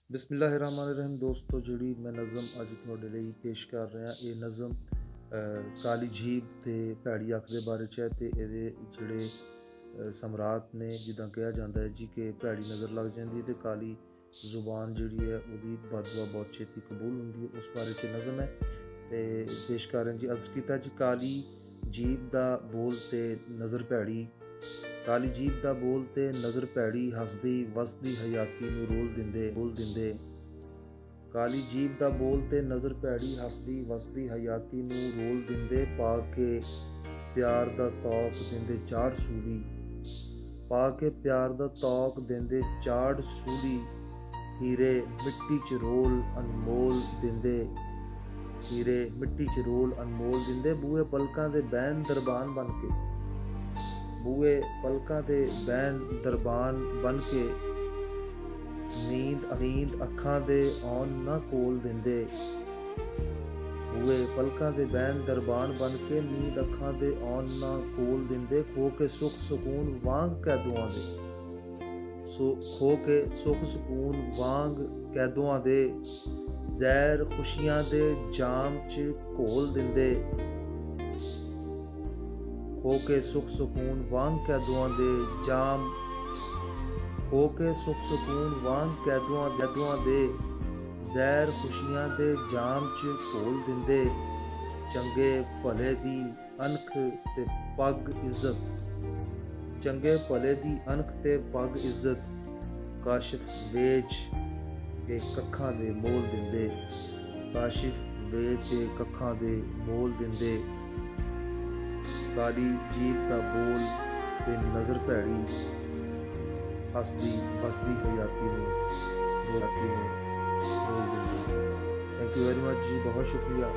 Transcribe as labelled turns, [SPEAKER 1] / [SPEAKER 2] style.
[SPEAKER 1] ਬਿਸਮਿਲ੍ਲਾਹਿਰਰਹਿਮਾਨਿਰਰਹੀਮ ਦੋਸਤੋ, ਜਿਹੜੀ ਮੈਂ ਨਜ਼ਮ ਅੱਜ ਤੁਹਾਡੇ ਲਈ ਪੇਸ਼ ਕਰ ਰਿਹਾ, ਇਹ ਨਜ਼ਮ ਕਾਲੀ ਜੀਭ ਅਤੇ ਭੈੜੀ ਅੱਖ ਦੇ ਬਾਰੇ 'ਚ ਹੈ। ਅਤੇ ਇਹਦੇ ਜਿਹੜੇ ਸਮਰਾਟ ਨੇ, ਜਿੱਦਾਂ ਕਿਹਾ ਜਾਂਦਾ ਹੈ ਜੀ ਕਿ ਭੈੜੀ ਨਜ਼ਰ ਲੱਗ ਜਾਂਦੀ ਹੈ ਅਤੇ ਕਾਲੀ ਜ਼ੁਬਾਨ ਜਿਹੜੀ ਹੈ ਉਹਦੀ ਬਦਦੁਆ ਬਹੁਤ ਛੇਤੀ ਕਬੂਲ ਹੁੰਦੀ ਹੈ। ਉਸ ਬਾਰੇ 'ਚ ਨਜ਼ਮ ਹੈ ਅਤੇ ਪੇਸ਼ ਕਰ ਰਹੇ ਜੀ। ਅਰਜ਼ ਕੀਤਾ ਜੀ, ਕਾਲੀ ਜੀਭ ਦਾ ਬੋਲ ਤੇ ਨਜ਼ਰ ਭੈੜੀ, ਕਾਲੀ ਜੀਭ ਦਾ ਬੋਲ ਤੇ ਨਜ਼ਰ ਭੈੜੀ, ਹੱਸਦੀ ਵਸਦੀ ਹਯਾਤੀ ਨੂੰ ਰੋਲ ਦਿੰਦੇ। ਕਾਲੀ ਜੀਭ ਦਾ ਬੋਲ ਤੇ ਨਜ਼ਰ ਭੈੜੀ, ਹੱਸਦੀ ਵਸਦੀ ਹਯਾਤੀ ਨੂੰ ਰੋਲ ਦਿੰਦੇ। ਪਾ ਕੇ ਪਿਆਰ ਦਾ ਤੌਕ ਦਿੰਦੇ ਚਾੜ ਸੂਲੀ, ਪਾ ਕੇ ਪਿਆਰ ਦਾ ਤੌਕ ਦਿੰਦੇ ਚਾੜ ਸੂਲੀ। ਹੀਰੇ ਮਿੱਟੀ 'ਚ ਰੋਲ ਅਨਮੋਲ ਦਿੰਦੇ, ਹੀਰੇ ਮਿੱਟੀ 'ਚ ਰੋਲ ਅਨਮੋਲ ਦਿੰਦੇ। ਬੂਹੇ ਪਲਕਾਂ ਦੇ ਬੈਨ ਦਰਬਾਨ ਬਣ ਕੇ, ਬੂਹੇ ਪਲਕਾਂ ਦੇ ਬੈਨ ਦਰਬਾਨ ਬਣ ਕੇ, ਨੀਂਦ ਅੱਖਾਂ ਦੇ ਆਉਣ ਨਾ ਕੋਲ ਦਿੰਦੇ। ਬੂਹੇ ਪਲਕਾਂ ਦੇ ਬੈਨ ਦਰਬਾਨ ਬਣ ਕੇ, ਨੀਂਦ ਅੱਖਾਂ ਦੇ ਆਉਣ ਨਾ ਕੋਲ ਦਿੰਦੇ। ਖੋ ਕੇ ਸੁੱਖ ਸਕੂਨ ਵਾਂਗ ਕੈਦੂਆਂ ਦੇ, ਖੋ ਕੇ ਸੁੱਖ ਸਕੂਨ ਵਾਂਗ ਕੈਦੂਆਂ ਦੇ, ਜ਼ਹਿਰ ਖੁਸ਼ੀਆਂ ਦੇ ਜਾਮ 'ਚ ਘੋਲ ਦਿੰਦੇ। ਖੋ ਕੇ ਸੁੱਖ ਸਕੂਨ ਵਾਂਗ ਕੈਦੂਆਂ ਦੇ ਜਾਮ, ਖੋ ਕੇ ਸੁੱਖ ਸਕੂਨ ਵਾਂਗ ਕੈਦੂਆਂ ਦੇ, ਜ਼ਹਿਰ ਖੁਸ਼ੀਆਂ ਦੇ ਜਾਮ 'ਚ ਘੋਲ ਦਿੰਦੇ। ਚੰਗੇ ਭਲੇ ਦੀ ਅਣਖ ਤੇ ਪੱਗ ਇੱਜ਼ਤ, ਚੰਗੇ ਭਲੇ ਦੀ ਅਣਖ ਤੇ ਪੱਗ ਇੱਜ਼ਤ, ਕਾਸ਼ਿਫ ਵੇਚ ਕੇ ਕੱਖਾਂ ਦੇ ਮੋਲ ਦਿੰਦੇ, ਕਾਸ਼ਿਫ ਵੇਚ ਕੱਖਾਂ ਦੇ ਮੋਲ ਦਿੰਦੇ। ਕਾਲੀ ਜੀਭ ਦਾ ਬੋਲ ਤੇ ਨਜ਼ਰ ਭੈੜੀ, ਹੱਸਦੀ ਵਸਦੀ ਹਯਾਤੀ ਨੂੰ ਰੋਲ ਦਿੰਦੇ। ਥੈਂਕ ਯੂ ਵੈਰੀ ਮਚ ਜੀ, ਬਹੁਤ ਸ਼ੁਕਰੀਆ।